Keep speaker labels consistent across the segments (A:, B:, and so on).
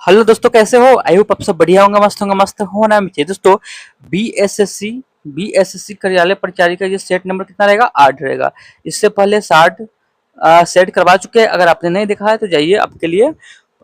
A: Hello दोस्तों, कैसे हो? आई होप आप सब बढ़िया होंगे, मस्त होना चाहिए। दोस्तों, बीएसएससी कार्यालय परिचारी का ये सेट नंबर कितना रहेगा? 8 रहेगा। इससे पहले 60 सेट करवा चुके हैं। अगर आपने नहीं देखा है तो जाइए, आपके लिए,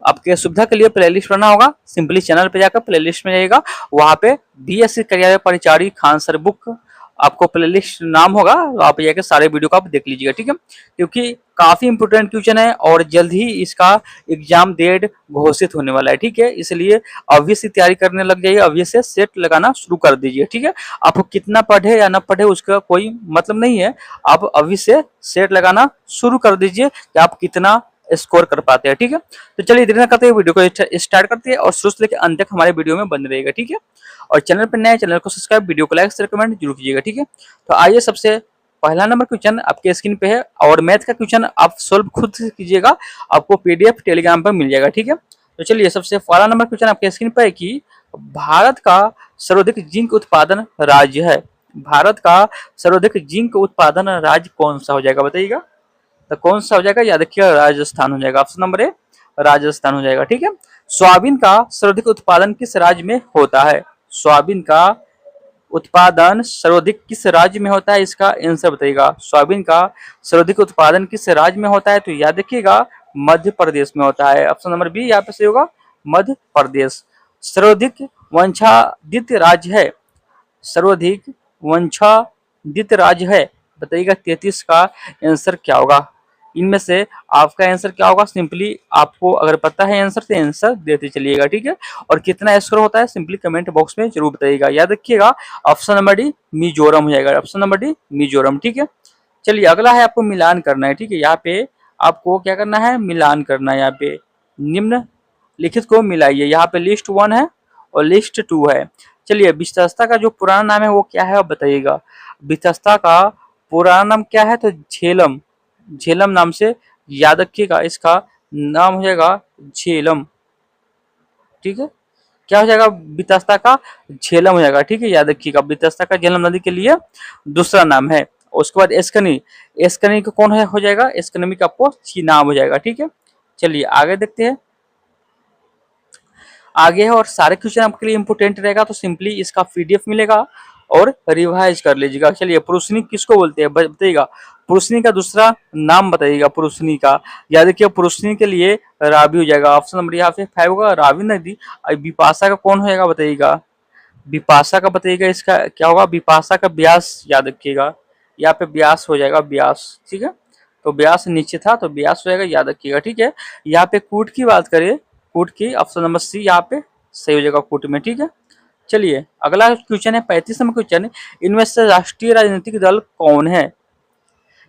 A: आपके सुविधा के लिए प्लेलिस्ट बना होगा। सिंपली चैनल पे जाकर प्लेलिस्ट में जाइएगा, वहां पे बीएससी कार्यालय परिचारी खान सर बुक आपको प्लेलिस्ट नाम होगा, तो आप जाकर सारे वीडियो को आप देख लीजिएगा, ठीक है। क्योंकि काफी इंपोर्टेंट क्वेश्चन है और जल्द ही इसका एग्जाम डेट घोषित होने वाला है, ठीक है। इसलिए अभी से तैयारी करने लग जाइए, अभी से सेट लगाना शुरू कर दीजिए, ठीक है। आप कितना पढ़े या ना पढ़े उसका कोई मतलब नहीं है, आप अभी से सेट लगाना शुरू कर दीजिए कि आप कितना स्कोर कर पाते हैं, ठीक है। तो चलिए देर न करते हुए वीडियो को स्टार्ट करते हैं और शुरू से लेकर अंत तक हमारे वीडियो में बने रहेगा, ठीक है। और चैनल पर नए, चैनल को सब्सक्राइब, वीडियो को लाइक शेयर कमेंट जरूर कीजिएगा, ठीक है। तो आइए, सबसे पहला नंबर क्वेश्चन आपके स्क्रीन पे है और मैथ का क्वेश्चन आप सोल्व खुद से कीजिएगा, आपको पीडीएफ टेलीग्राम पर मिल जाएगा, ठीक है। तो चलिए, सबसे पहला नंबर क्वेश्चन आपके स्क्रीन पे है कि भारत का सर्वाधिक जिंक उत्पादन राज्य है। भारत का सर्वाधिक जिंक उत्पादन राज्य कौन सा हो जाएगा, बताइएगा। तो कौन सा हो जाएगा? याद रखिएगा, राजस्थान हो जाएगा। ऑप्शन नंबर ए राजस्थान हो जाएगा, ठीक है। सोयाबीन का सर्वाधिक उत्पादन किस राज्य में होता है? सोयाबीन का उत्पादन सर्वाधिक किस राज्य में होता है, इसका आंसर बताइएगा। सोयाबीन का सर्वाधिक उत्पादन किस राज्य में होता है? तो याद रखिएगा, मध्य प्रदेश में होता है। ऑप्शन नंबर बी यहाँ पे सही होगा, मध्य प्रदेश। सर्वाधिक वंशादित राज्य है, सर्वाधिक वंशादित राज्य है, बताइएगा 33 का आंसर क्या होगा? इनमें से आपका आंसर क्या होगा? सिंपली आपको अगर पता है आंसर तो आंसर देते चलिएगा, ठीक है। और कितना स्कोर होता है सिंपली कमेंट बॉक्स में जरूर बताइएगा। याद रखिएगा, ऑप्शन नंबर डी मिजोरम हो जाएगा। ऑप्शन नंबर डी मिजोरम, ठीक है। चलिए, अगला है आपको मिलान करना है, ठीक है। यहाँ पे आपको क्या करना है? मिलान करना है। यहाँ पे निम्न लिखित को मिलाइए। यहाँ पे लिस्ट 1 है और लिस्ट 2 है। चलिए, विशेषता का जो पुराना नाम है वो क्या है, आप बताइएगा। विशेषता का पुराना नाम क्या है? तो झेलम, झेलम नाम से याद रखिएगा, इसका नाम हो जाएगा झेलम, ठीक है। क्या हो जाएगा? वितस्ता का झेलम हो जाएगा, ठीक है। याद रखिएगा, वितस्ता का झेलम नदी के लिए दूसरा नाम है। उसके बाद एस्कनी, एस्कनी का कौन हो जाएगा? एस्कनमी का आपको नाम हो जाएगा, ठीक है। चलिए आगे देखते हैं। आगे है और सारे क्वेश्चन आपके लिए इंपोर्टेंट रहेगा, तो सिंपली इसका पीडीएफ मिलेगा और रिवाइज कर लीजिएगा। चलिए, पुरुषनी किसको बोलते हैं बताइएगा। पुरुषनी का दूसरा नाम बताइएगा। पुरुषनी का याद रखिए, पुरुषनी के लिए रावी हो जाएगा। ऑप्शन नंबर यहाँ पे 5 होगा, रावी नदी। विपाशा का कौन होगा बताइएगा। विपाशा का बताइएगा, इसका क्या होगा? विपाशा का ब्यास, याद रखिएगा, यहाँ पे ब्यास हो जाएगा, ब्यास, ठीक है। तो ब्यास नीचे था तो ब्यास हो जाएगा, याद रखिएगा, ठीक है। यहाँ पे कूट की बात करें, कूट की, ऑप्शन नंबर सी यहाँ पे सही हो जाएगा, कूट में, ठीक है। चलिए, अगला क्वेश्चन है 35 नंबर क्वेश्चन। इनमें से राष्ट्रीय राजनीतिक दल कौन है?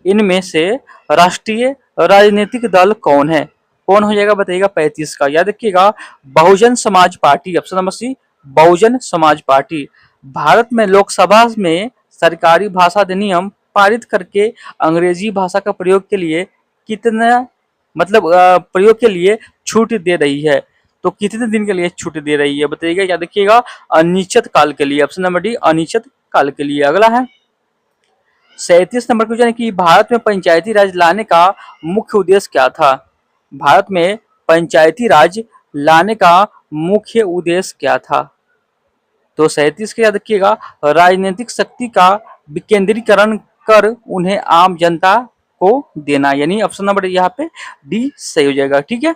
A: इनमें से राष्ट्रीय राजनीतिक दल कौन है? कौन हो जाएगा बताइएगा 35 का? याद रखिएगा, Bahujan Samaj party. Option number C Bahujan Samaj party. Bharat में लोकसभा में सरकारी भाषा अधिनियम पारित करके अंग्रेजी भाषा का प्रयोग के लिए कितना, मतलब प्रयोग के लिए छूट दे रही है। तो कितने दिन के लिए छूट दे रही है बताइएगा। याद रखिएगा, अनिश्चित काल के लिए। ऑप्शन नंबर डी अनिश्चित काल के लिए। अगला है 37 नंबर क्वेश्चन है कि भारत में पंचायती राज लाने का मुख्य उद्देश्य क्या था? भारत में पंचायती राज लाने का मुख्य उद्देश्य क्या था? तो 37 के याद रखिएगा, राजनीतिक शक्ति का विकेंद्रीकरण कर उन्हें आम जनता को देना, यानी ऑप्शन नंबर यहाँ पे डी सही हो जाएगा, ठीक है।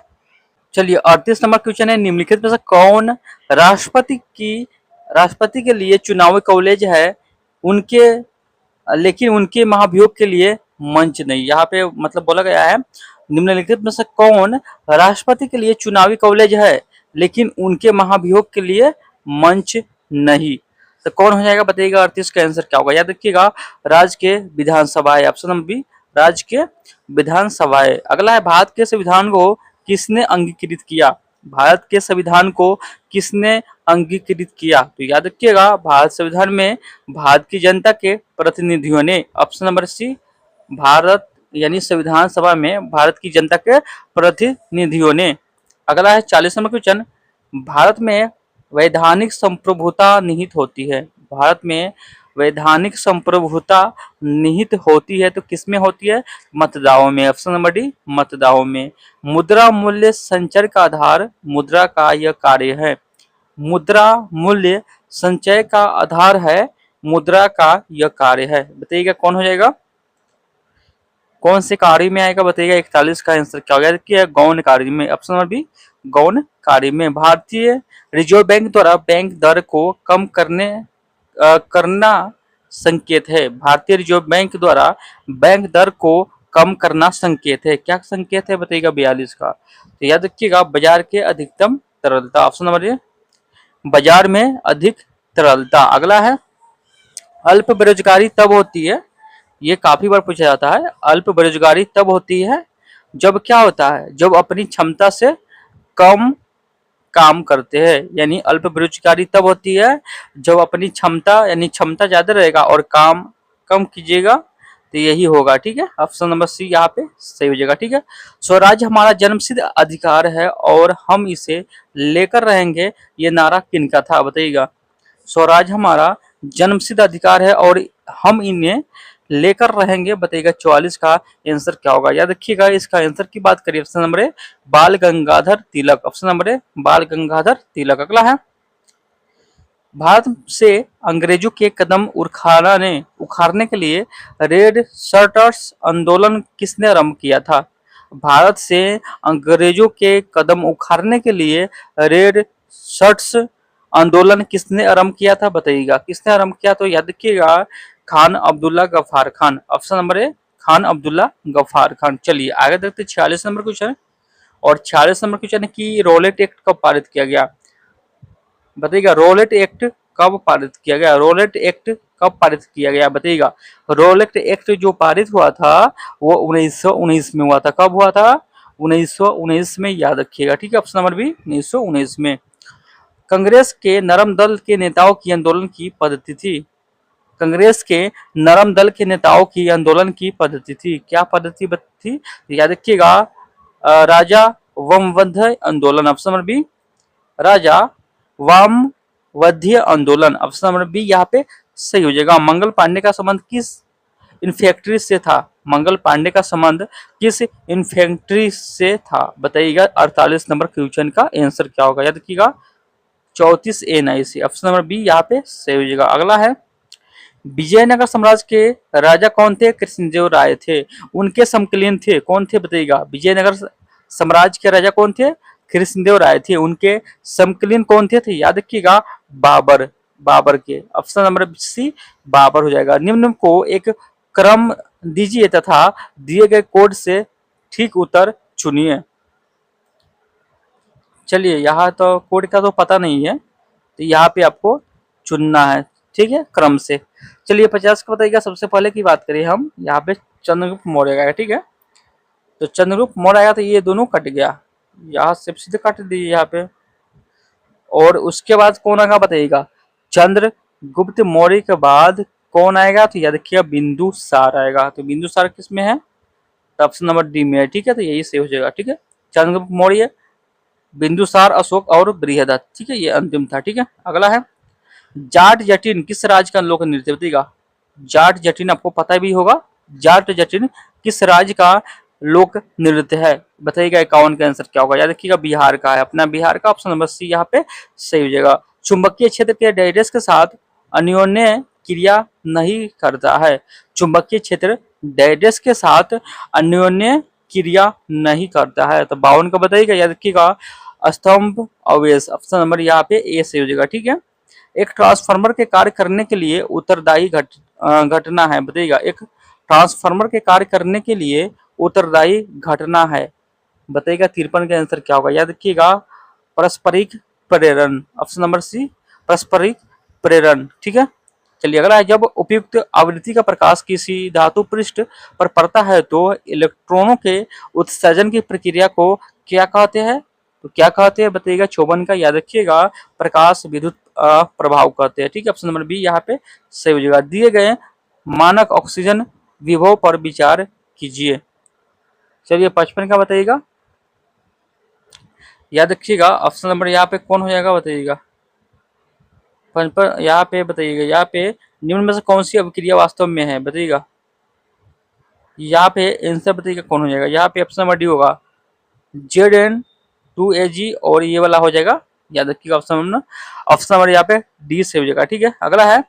A: चलिए, 38 नंबर क्वेश्चन है, निम्नलिखित में से कौन राष्ट्रपति के लिए चुनावी कॉलेज है, उनके लेकिन उनके महाभियोग के लिए मंच नहीं। यहाँ पे मतलब बोला गया है, निम्नलिखित में से कौन राष्ट्रपति के लिए चुनावी कॉलेज है लेकिन उनके महाभियोग के लिए मंच नहीं। तो कौन हो जाएगा बताइएगा। 38 का आंसर क्या होगा? याद रखिएगा, राज्य के विधानसभा है। ऑप्शन नंबर बी राज्य के विधानसभा है। अगला है, भारत के संविधान को किसने अंगीकृत किया? भारत के संविधान को किसने अंगीकृत किया? तो याद रखिएगा, भारत संविधान में भारत की जनता के प्रतिनिधियों ने। ऑप्शन नंबर सी भारत, यानी संविधान सभा में भारत की जनता के प्रतिनिधियों ने। अगला है 40 नंबर क्वेश्चन। भारत में वैधानिक संप्रभुता निहित होती है। भारत में वैधानिक संप्रभुता निहित होती है तो किसमें होती है? मतदाताओं में। ऑप्शन नंबर डी, मतदाताओं में। मुद्रा मूल्य संचय का आधार मुद्रा का यह कार्य है। मुद्रा मूल्य संचय का आधार है, मुद्रा का यह कार्य है। बताइएगा कौन हो जाएगा, कौन से कार्य में आएगा बताइएगा। 41 का आंसर क्या हो गया? देखिए गौण कार्य में। ऑप्शन नंबर बी, गौण कार्य में। भारतीय रिजर्व बैंक द्वारा बैंक दर को कम करना संकेत है। भारतीय रिजर्व बैंक द्वारा बैंक दर को कम करना संकेत है। क्या संकेत है बताइएगा? 42 का। तो याद रखिएगा, बाजार के अधिकतम तरलता। ऑप्शन नंबर ए, बाजार में अधिक तरलता। अगला है, अल्प बेरोजगारी तब होती है, ये काफी बार पूछा जाता है। अल्प बेरोजगारी तब होती है जब क्या होता है? जब अपनी क्षमता से कम काम करते हैं। यानी अल्प बेरोजगारी तब होती है जब अपनी क्षमता, यानी क्षमता ज्यादा रहेगा और काम कम कीजिएगा, तो यही होगा। ठीक है, ऑप्शन नंबर सी यहाँ पे सही हो जाएगा। ठीक है, स्वराज हमारा जन्मसिद्ध अधिकार है और हम इसे लेकर रहेंगे, ये नारा किनका था बताइएगा। स्वराज हमारा जन्मसिद्ध अधिकार है और हम इन्हें लेकर रहेंगे, बताइएगा 44 का आंसर क्या होगा। याद रखिएगा, इसका आंसर की बात करिए, ऑप्शन नंबर ए, बाल गंगाधर तिलक। ऑप्शन नंबर ए, बाल गंगाधर तिलक। अगला है, भारत से अंग्रेजों के कदम उखाड़ने के लिए रेड शर्टर्स आंदोलन किसने आरंभ किया था? भारत से अंग्रेजों के कदम उखाड़ने के लिए रेड शर्ट्स आंदोलन किसने आरंभ किया था बताइएगा। किसने आरंभ किया? तो याद रखिएगा, Khan Abdullah Ghaffar Khan. Option number A, Khan Abdullah Ghaffar Khan. चलिए आगे देखते 46 नंबर क्वेश्चन। और 46 नंबर क्वेश्चन है कि रोलेट एक्ट कब पारित किया गया बताइएगा। रोलेट एक्ट कब पारित किया गया? रोलेट एक्ट कब पारित किया गया बताइएगा। रोलेट एक्ट जो पारित हुआ था वो 1919 में हुआ था। कब हुआ था? 1919 में, याद रखिएगा। ठीक है, ऑप्शन नंबर बी 1919 में। कांग्रेस के नरम दल के नेताओं की आंदोलन की पद्धति थी। कांग्रेस के नरम दल के नेताओं की आंदोलन की पद्धति थी। क्या पद्धति थी? याद रखिएगा, राजा वमवध्य आंदोलन। ऑप्शन नंबर बी, राजा वामवध्य आंदोलन। ऑप्शन नंबर बी यहाँ पे सही हो जाएगा। मंगल पांडे का संबंध किस इन्फेंट्री से था? मंगल पांडे का संबंध किस इन्फेंट्री से था बताइएगा। 48 नंबर क्वेश्चन का आंसर क्या होगा? याद रखिएगा 34 NIC। ऑप्शन नंबर बी यहाँ पे सही हो जाएगा। अगला है, विजयनगर साम्राज्य के राजा कौन थे? कृष्णदेव राय थे। उनके समकालीन थे, कौन थे बताइएगा। विजयनगर साम्राज्य के राजा कौन थे? कृष्णदेव राय थे। उनके समकालीन कौन थे? याद रखिएगा, बाबर। बाबर के। ऑप्शन नंबर सी बाबर हो जाएगा। निम्न को एक क्रम दीजिए तथा दिए गए कोड से ठीक उत्तर चुनिए। चलिए, यहाँ तो कोड का तो पता नहीं है, तो यहाँ पे आपको चुनना है। ठीक है, क्रम से। चलिए 50 का बताइएगा। सबसे पहले की बात करिए हम, यहाँ पे चंद्रगुप्त मौर्य का है। ठीक है, तो चंद्रगुप्त मौर्य आया तो ये दोनों कट गया, यहाँ से सीधे काट दीजिए यहाँ पे। और उसके बाद कौन आएगा बताइएगा। चंद्रगुप्त मौर्य के बाद कौन आएगा? तो याद रखिएगा बिंदुसार आएगा। तो बिंदुसार किस में है? तो ऑप्शन नंबर डी में है। ठीक है, तो यही सही हो जाएगा। ठीक है, चंद्रगुप्त मौर्य, बिंदुसार, अशोक और बृहदत्त। ठीक है, ये अंतिम था। ठीक है, अगला है, जाट जटिन किस राज्य का लोक नृत्य बताइएगा। जाट जटिन आपको पता भी होगा। जाट जटिन किस राज्य का लोक नृत्य है बताइएगा। 51 का आंसर क्या होगा? याद रखिएगा बिहार का है, अपना बिहार का। ऑप्शन नंबर सी यहाँ पे सही हो जाएगा। चुंबकीय क्षेत्र के डायरेस के साथ अन्योन्य क्रिया नहीं करता है। चुंबकीय क्षेत्र डायरेस के साथ अन्योन्य क्रिया नहीं करता है। तो 52 का बताइएगा। याद रखिएगा स्तंभ अवयव। ऑप्शन नंबर यहाँ पे ए सही हो जाएगा। ठीक है, एक ट्रांसफार्मर के कार्य करने के लिए उत्तरदायी घटना है बताइएगा। एक ट्रांसफार्मर के कार्य करने के लिए उत्तरदायी घटना है बताइएगा। 53 का आंसर क्या होगा? याद रखिएगा पारस्परिक प्रेरण। ऑप्शन नंबर सी पारस्परिक प्रेरण। ठीक है, चलिए अगला है, जब उपयुक्त आवृत्ति का प्रकाश किसी धातु पृष्ठ पर पड़ता है तो इलेक्ट्रॉनों के उत्सर्जन की प्रक्रिया को क्या कहते हैं? तो क्या कहते हैं बताइएगा। 54 का। याद रखिएगा प्रकाश विद्युत प्रभाव कहते हैं। ठीक है, ऑप्शन नंबर बी यहाँ पे सही हो जाएगा। दिए गए मानक ऑक्सीजन विभव पर विचार कीजिए। चलिए 55 का बताइएगा। याद रखिएगा ऑप्शन नंबर यहाँ पे कौन हो जाएगा बताइएगा। पर यहाँ पे बताइएगा, यहाँ पे निम्न में से कौन सी अभिक्रिया वास्तव में है बताइएगा। यहाँ पे आंसर बताइएगा कौन हो जाएगा। यहाँ पे ऑप्शन नंबर डी होगा Zn2Ag, और ये वाला हो जाएगा, याद रखिएगा ऑप्शन नंबर यहाँ पे डी से हो जाएगा। ठीक है, अगला है,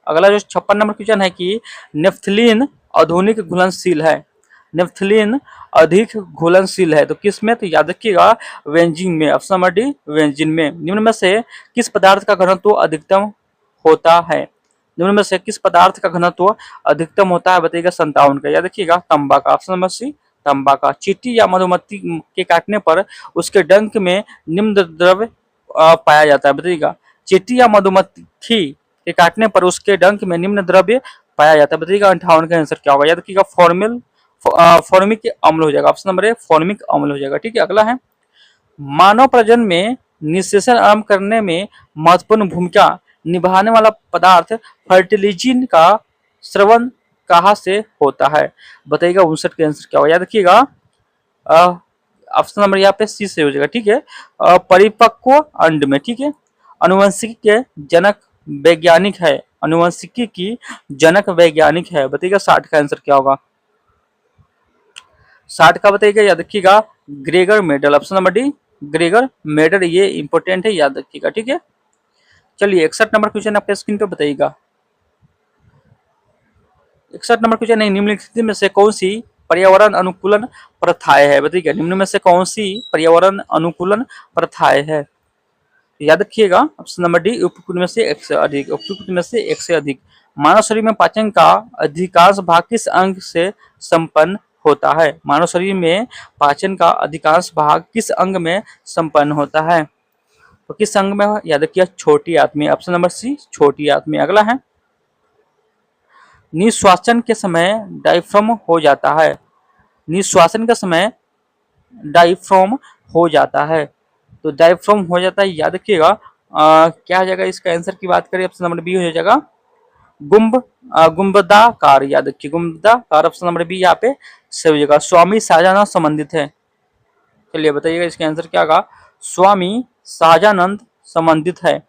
A: अगला जो 56 नंबर क्वेश्चन है कि नेफ्थलीन आधुनिक घुलनशील है। नेफ्थलीन अधिक घुलनशील है तो किस में, तो याद रखिएगा वेंजिन में, ऑप्शन नंबर डी वेंजिन में। निम्न में से किस पदार्थ का घनत्व अधिकतम होता है, निम्न में से किस पदार्थ का घनत्व अधिकतम होता है बताइएगा 57 का। याद रखिएगा तांबा का, ऑप्शन नंबर सी तांबा का। चींटी या मधुमक्खी के काटने पर उसके डंक में निम्न द्रव्य पाया जाता है बताइएगा। चींटी या मधुमक्खी के काटने पर उसके डंक में निम्न द्रव्य पाया जाता है बताइएगा 58 का आंसर क्या होगा। याद रखिएगा फॉर्मिक अम्ल हो जाएगा, ऑप्शन नंबर ए फॉर्मिक अम्ल हो जाएगा। ठीक है, अगला है, मानव प्रजनन में निषेचन आरंभ करने में महत्वपूर्ण भूमिका निभाने वाला पदार्थ फर्टिलिजिन का स्रवण कहाँ से होता है बताइएगा 59 का आंसर क्या होगा। याद रखिएगा ऑप्शन नंबर यहाँ पे सी से हो जाएगा। ठीक है, परिपक्व अंड में। ठीक है, अनुवंशिकी के जनक वैज्ञानिक है, अनुवंशिकी की जनक वैज्ञानिक है बताइएगा 60 का आंसर क्या होगा। 60 का बताइएगा, याद रखिएगा Gregor medal, option number D Gregor medal, ये इंपॉर्टेंट है, याद रखिएगा। ठीक है, चलिए 61 नंबर क्वेश्चन आपके स्क्रीन पे बताइएगा। 61 नंबर क्वेश्चन है, निम्नलिखित में से कौन सी पर्यावरण अनुकूलन प्रथाएं है बताइएगा। निम्न में से कौन सी पर्यावरण अनुकूलन प्रथाएं है, याद रखिएगा ऑप्शन नंबर डी उपयुक्त में से एक से अधिक, उपयुक्त में से एक से अधिक। मानव शरीर में पाचन का अधिकांश भाग किस अंग से संपन्न होता है, मानव शरीर में पाचन का अधिकांश भाग किस अंग में संपन्न होता है, तो किस अंग में, याद रखिए छोटी आंत, ऑप्शन नंबर सी छोटी आंत। अगला है, निश्वासन के समय डायफ्राम हो जाता है, निश्वासन के समय डायफ्राम हो जाता है, तो डायफ्राम हो जाता है, याद रखिएगा क्या हो जाएगा इसका आंसर की बात करें, ऑप्शन नंबर बी हो जाएगा गुंबदाकार। याद रखिए गुंबदाकार, ऑप्शन नंबर बी यहाँ पे सही हो जाएगा। स्वामी शाहजानंद संबंधित है, चलिए बताइएगा इसका आंसर क्या होगा। स्वामी शाहजानंद संबंधित है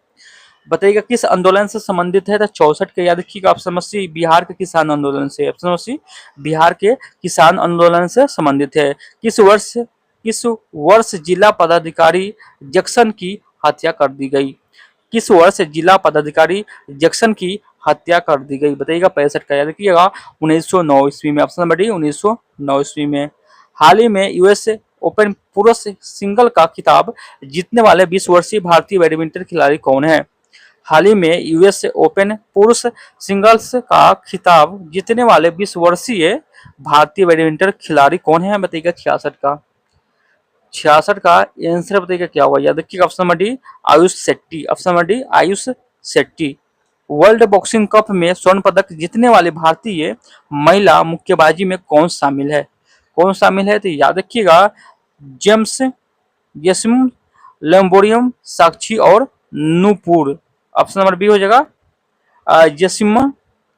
A: बताइएगा किस आंदोलन से संबंधित है, तो 64 के, याद रखिएगा ऑप्शन नंबर सी बिहार के किसान आंदोलन से, ऑप्शन नंबर सी बिहार के किसान आंदोलन से संबंधित है। किस वर्ष जिला पदाधिकारी जैक्सन की हत्या कर दी गई, किस वर्ष जिला पदाधिकारी जैक्सन की हत्या कर दी गई बताइएगा 65 का, याद रखिएगा 1909 ईस्वी में, ऑप्शन नंबर डी 1909 ईस्वी में। हाल ही में यूएस ओपन पुरुष सिंगल का खिताब जीतने वाले 20 वर्षीय भारतीय बैडमिंटन खिलाड़ी कौन है, हाल ही में यूएस ओपन पुरुष सिंगल्स का खिताब जीतने वाले 20 वर्षीय भारतीय बैडमिंटन खिलाड़ी कौन है बताइएगा 66 का। 66 का आंसर बताइएगा क्या होगा, याद रखिएगा option number D Ayush Shetty, option number D Ayush Shetty. World boxing cup में स्वर्ण पदक जीतने वाले भारतीय महिला मुक्केबाजी में कौन शामिल है, कौन शामिल है, तो याद रखिएगा जेम्स येसम लेम्बोरियम साक्षी और नूपुर, ऑप्शन नंबर बी हो जाएगा जेसिमा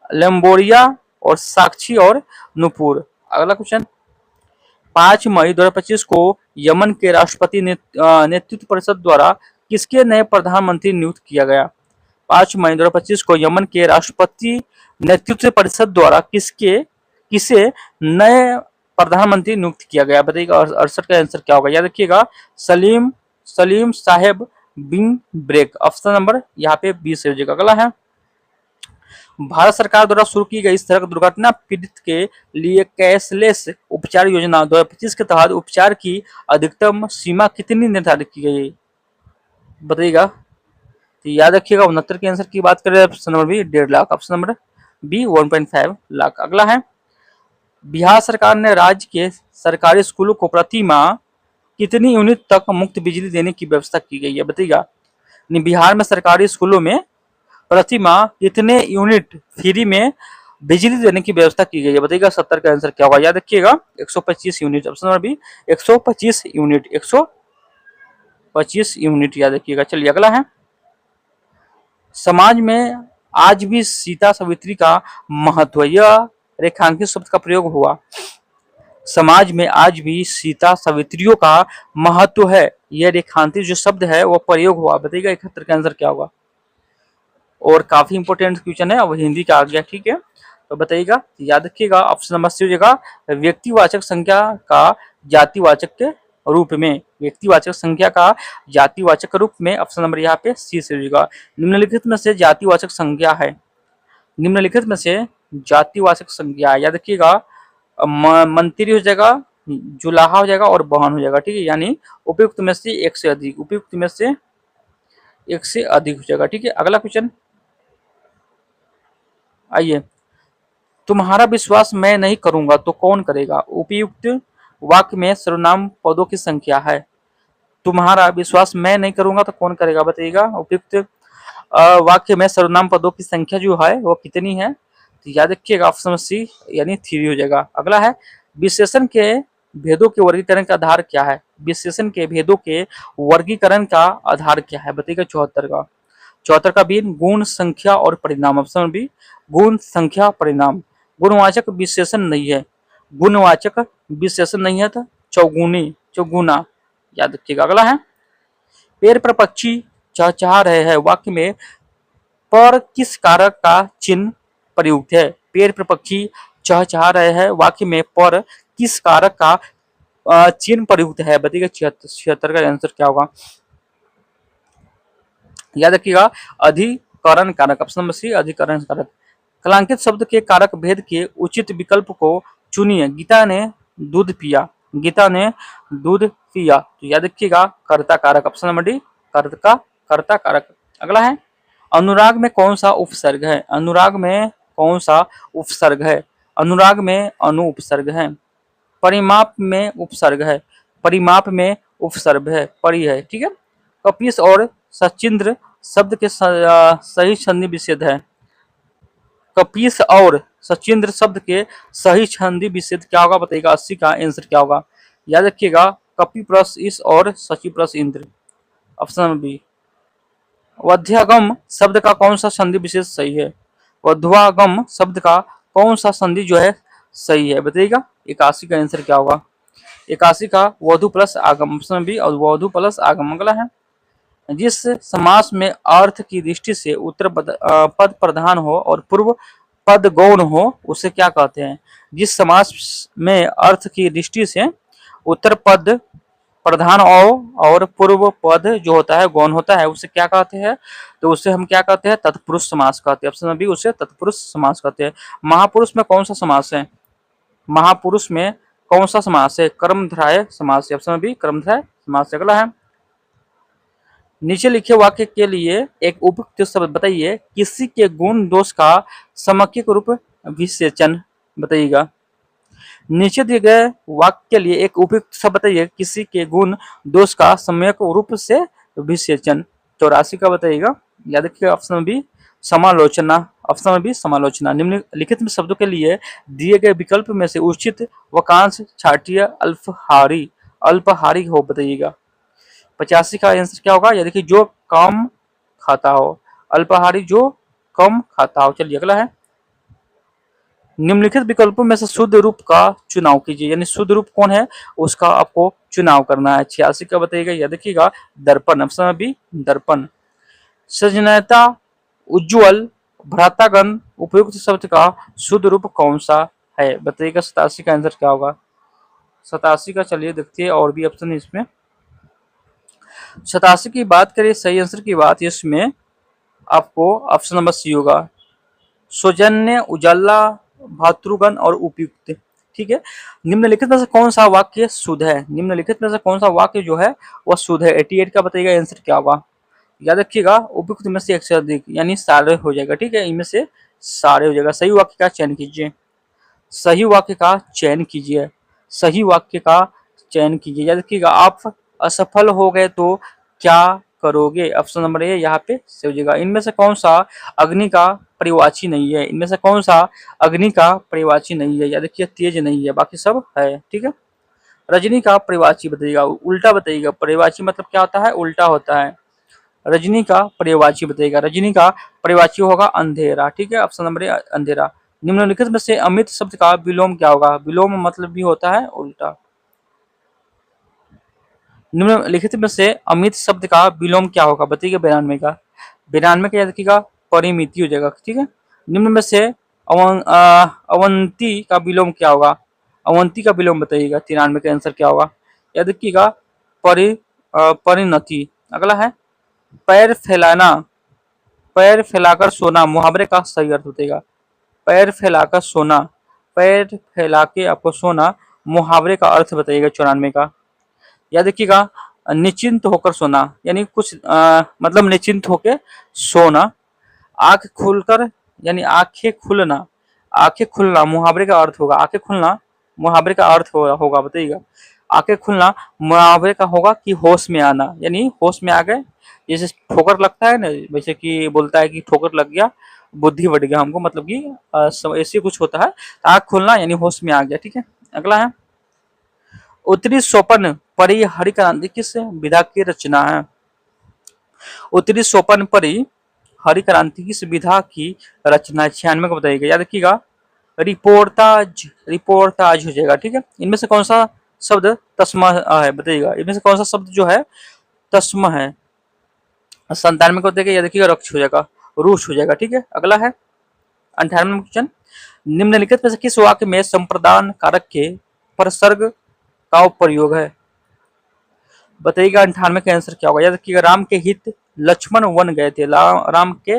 A: लेम्बोरिया और साक्षी और नूपुर। अगला क्वेश्चन, 5 मई 2025 को यमन के राष्ट्रपति नेतृत्व परिषद द्वारा किसके नए प्रधानमंत्री नियुक्त किया गया, 5 मई 2025 को यमन के राष्ट्रपति नेतृत्व परिषद द्वारा किसे नए प्रधानमंत्री नियुक्त किया गया बताइएगा 68 का आंसर क्या होगा। याद रखिएगा सलीम साहेब बिन ब्रेक, ऑप्शन नंबर यहाँ पे 20 हो जाएगा। अगला है, भारत सरकार द्वारा शुरू की गई सड़क दुर्घटना पीड़ित के लिए कैशलेस उपचार योजना 2025 के तहत उपचार की अधिकतम सीमा कितनी निर्धारित की गई बताइएगा, तो याद रखिएगा 69 के आंसर की बात करें option number B 1.5 lakh, option number B 1.5 lakh. अगला है, बिहार सरकार ने राज्य के सरकारी स्कूलों को प्रति माह कितनी यूनिट तक मुफ्त बिजली देने की व्यवस्था की गई है बताइएगा। बिहार में सरकारी स्कूलों में प्रति माह कितने यूनिट फ्री में बिजली देने की व्यवस्था की गई है बताइएगा 70 का आंसर क्या होगा। याद रखिएगा 125 unit, option number B 125 unit, 125 unit, याद रखिएगा। चलिए अगला है, समाज में आज भी सीता सावित्री का महत्व, यह रेखांकित शब्द का प्रयोग हुआ समाज में आज भी सीता सावित्रियों का महत्व है। यह रेखांकित जो शब्द है वो प्रयोग हुआ। बताइएगा 71 का आंसर क्या होगा। और काफी इंपोर्टेंट क्वेश्चन है, अब हिंदी का आ गया, ठीक है। तो बताइएगा, याद रखिएगा ऑप्शन नंबर सी हो जाएगा व्यक्तिवाचक संख्या का जातिवाचक के रूप में। व्यक्तिवाचक संख्या का जातिवाचक के रूप में ऑप्शन नंबर यहाँ पे सी से हो जाएगा। निम्नलिखित में से जातिवाचक संज्ञा है, निम्नलिखित में से जातिवाचक संज्ञा याद रखिएगा मंत्री हो जाएगा, जुलाहा हो जाएगा और बहन हो जाएगा, ठीक है। यानी उपयुक्त में से एक से अधिक, उपयुक्त में से एक से अधिक हो जाएगा, ठीक है। अगला क्वेश्चन आइए, तुम्हारा विश्वास मैं नहीं करूंगा तो कौन करेगा। उपयुक्त वाक्य में सर्वनाम पदों की संख्या है। तुम्हारा विश्वास मैं नहीं करूंगा तो कौन करेगा, बताइएगा। उपयुक्त वाक्य में सर्वनाम पदों की संख्या जो है वो कितनी है, तो याद रखिएगा ऑप्शन सी यानी 3 हो जाएगा। अगला है, विशेषण के भेदों के वर्गीकरण का आधार क्या है। विशेषण के भेदों के वर्गीकरण का आधार क्या है, बताइएगा 74 का। 74 का बी गुण संख्या और परिणाम। ऑप्शन बी गुण संख्या परिणाम। गुणवाचक विशेषण नहीं है, गुणवाचक विशेषण नहीं है तो चौगुनी चौगुना याद रखिएगा। अगला है, पेड़ पर पक्षी चहचहा रहे हैं वाक्य में पर किस कारक का चिन्ह प्रयुक्त है। पेड़ पर पक्षी चहचहा रहे हैं वाक्य में पर किस कारक का चिन्ह प्रयुक्त है, बताइएगा 76 का आंसर क्या होगा। याद रखिएगा अधिकरण कारक, ऑप्शन नंबर सी अधिकरण कारक। कलांकित शब्द के कारक भेद के उचित विकल्प को चुनिए। गीता ने दूध पिया, गीता ने दूध पिया, तो याद रखिएगा कर्ता कारक, ऑप्शन नंबर डी कर्ता कारक। अगला है, अनुराग में कौन सा उपसर्ग है। अनुराग में कौन सा उपसर्ग है, अनुराग में अनु उपसर्ग है। परिमाप में उपसर्ग है, परिमाप में उपसर्ग है, परि है, ठीक है। कपीस और सचिंद्र शब्द के सही संधि विच्छेद है। कपीस और सचिंद्र शब्द के सही संधि विच्छेद क्या होगा, बताइएगा 80 का आंसर क्या होगा। याद रखिएगा कपि प्लस इस और सचि प्लस इंद्र, ऑप्शन बी। वध्यागम शब्द का कौन सा संधि विशेष सही है। वध्वागम शब्द का कौन सा संधि जो है सही है, बताइएगा 81 का आंसर क्या होगा। 81 का वधु प्लस आगम, ऑप्शन बी और वधु प्लस आगम। अगला है, जिस समास में अर्थ की दृष्टि से उत्तर पद प्रधान हो और पूर्व पद गौण हो उसे क्या कहते हैं। जिस समास में अर्थ की दृष्टि से उत्तर पद प्रधान और पूर्व पद जो होता है गौण होता है उसे क्या कहते हैं, तो उसे हम क्या कहते हैं, तत्पुरुष समास कहते हैं। ऑप्शन बी उसे तत्पुरुष समास कहते हैं। महापुरुष में कौन सा समास है, महापुरुष में कौन सा समास है, कर्मधारय समास है। ऑप्शन बी कर्मधारय समास। अगला है, नीचे लिखे वाक्य के लिए एक उपयुक्त शब्द बताइए। किसी के गुण दोष का समकिक रूप विशेषण, बताइएगा। नीचे दिए गए वाक्य के लिए एक उपयुक्त शब्द बताइए। किसी के गुण दोष का सम्यक रूप से विशेषण, 84 का बताइएगा। याद रखिएगा ऑप्शन बी समालोचना, ऑप्शन बी समालोचना। निम्नलिखित में शब्दों के लिए दिए गए विकल्प में से उचित वाक्यांश छाटिय अल्पहारी अल्पहारी हो, बताइएगा। 85 का आंसर क्या होगा, यानी कि जो कम खाता हो, अल्पाहारी जो कम खाता हो। चलिए अगला है, निम्नलिखित विकल्पों में से शुद्ध रूप का चुनाव कीजिए। यानी शुद्ध रूप कौन है उसका आपको चुनाव करना है। 86 का बताइएगा, याद रखिएगा दर्पण, ऑप्शन बी दर्पण। सजनता उज्ज्वल भ्रातागण उपयुक्त शब्द का शुद्ध रूप कौन सा है, बताइएगा। 87 का आंसर क्या होगा। 87 का चलिए देखते हैं और भी ऑप्शन है इसमें। 87 की बात करें सही आंसर की बात, इसमें आपको ऑप्शन नंबर सी होगा सौजन्य उजाला भातृगण और उपयुक्त, ठीक है। निम्नलिखित में से कौन सा वाक्य शुद्ध है, निम्नलिखित में से कौन सा वाक्य जो है वह शुद्ध है। 88 का बताइएगा आंसर क्या होगा। याद रखिएगा उपयुक्त में से एक से अधिक यानी सारे हो जाएगा, ठीक है। इनमें से सारे हो जाएगा। सही वाक्य का चयन कीजिए, सही वाक्य का चयन कीजिए, सही वाक्य का चयन कीजिए। याद रखिएगा आप असफल हो गए तो क्या करोगे, ऑप्शन नंबर ए यहाँ पे से हो जाएगा। इनमें से कौन सा अग्नि का परिवाची नहीं है, इनमें से कौन सा अग्नि का परिवाची नहीं है। याद रखिए तेज नहीं है, बाकी सब है, ठीक है। रजनी का परिवाची बताइएगा, उल्टा बताइएगा। परिवाची मतलब क्या होता है, उल्टा होता है। रजनी का पर्यायवाची बताइएगा, रजनी का पर्यायवाची होगा अंधेरा, ठीक है। ऑप्शन नंबर ए अंधेरा। निम्नलिखित में से अमित शब्द का विलोम क्या होगा? विलोम मतलब भी होता है उल्टा। निम्नलिखित में से अमित शब्द का विलोम क्या होगा? बताइए 92 का। 92 का याद रखिएगा परिमिति हो जाएगा, ठीक है। निम्न में से अवंती का विलोम क्या होगा? अवंती का विलोम बताइएगा। 93 का आंसर क्या होगा? याद रखिएगा परिणति। अगला है पैर फैलाना। पैर फैलाकर सोना मुहावरे का सही अर्थ बताइएगा। पैर फैलाकर सोना, पैर फैला के आपको सोना मुहावरे का अर्थ बताइएगा 94 का। याद रखिएगा निश्चिंत होकर सोना, यानी कुछ मतलब निश्चिंत होकर सोना। आंख खुलकर यानी आंखें खुलना, आंखें खुलना मुहावरे का अर्थ होगा। आंखें खुलना मुहावरे का अर्थ होगा बताइएगा। आंखें खुलना मुहावरे का होगा कि होश में आना, यानी होश में आ गए। जैसे ठोकर लगता है ना, जैसे कि बोलता है कि ठोकर लग गया, बुद्धि बढ़ गया हमको, मतलब कि ऐसे कुछ होता है। आंख खुलना यानी होश में आ गया, ठीक है। अगला है उत्तरी सोपन परी हरि क्रांति किस विधा की रचना है? उत्तरी सोपन परी हरि क्रांति किस विधा की रचना 96 को बताइएगा। याद रखिएगा रिपोर्टाज, रिपोर्टाज हो जाएगा, ठीक है। इनमें से कौन सा शब्द तस्मा है बताइएगा। इनमें से कौन सा शब्द जो है तस्मा है? 97 को बताइएगा। याद रखिएगा रक्ष हो जाएगा, रूस हो जाएगा, ठीक है। अगला है 98 क्वेश्चन। निम्नलिखित में से किस वाक्य में संप्रदान कारक के परसर्ग का प्रयोग है? बताइएगा 98 का आंसर क्या होगा? याद रखिएगा राम के हित लक्ष्मण वन गए थे। राम के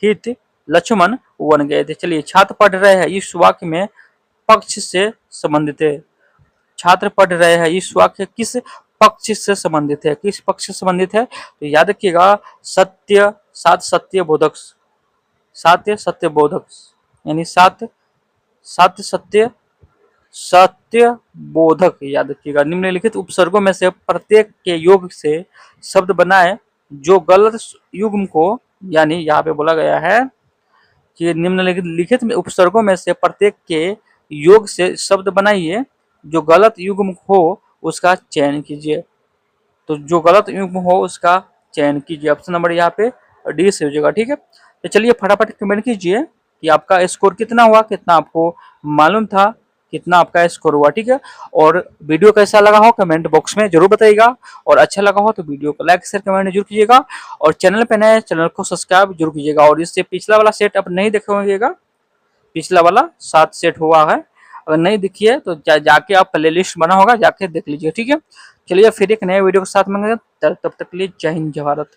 A: हित लक्ष्मण वन गए थे। चलिए छात्र पढ़ रहे हैं इस वाक्य में पक्ष से संबंधित है। छात्र पढ़ रहे हैं इस वाक्य किस पक्ष से संबंधित है? किस पक्ष से संबंधित है? तो याद रखिएगा सत्य, सात सत्य बोधक, सात सत्य बोधक, यानी सात सात सत्य सत्य बोधक। याद रखिएगा निम्नलिखित उपसर्गों में से प्रत्येक के योग से शब्द बनाए जो गलत युग्म को, यानी यहाँ पे बोला गया है कि निम्नलिखित में उपसर्गों में से प्रत्येक के योग से शब्द बनाइए जो गलत युग्म हो उसका चयन कीजिए। तो जो गलत युग्म हो उसका चयन कीजिए। ऑप्शन नंबर यहाँ पे डी से हो जाएगा, ठीक है। तो चलिए फटाफट कमेंट कीजिए कि आपका स्कोर कितना हुआ, कितना आपको मालूम था, कितना आपका स्कोर हुआ, ठीक है। और वीडियो कैसा लगा हो कमेंट बॉक्स में जरूर बताइएगा, और अच्छा लगा हो तो वीडियो को लाइक शेयर कमेंट जरूर कीजिएगा, और चैनल पे नए चैनल को सब्सक्राइब जरूर कीजिएगा। और इससे पिछला वाला सेट आप नहीं देखे होंगेगा, पिछला वाला 7 सेट हुआ है, अगर नहीं दिखिए तो जाके आप प्ले लिस्ट बना होगा, जाके देख लीजिए, ठीक है। चलिए फिर एक नए वीडियो के साथ मिलेंगे, तब तक के लिए जय हिंद जय भारत।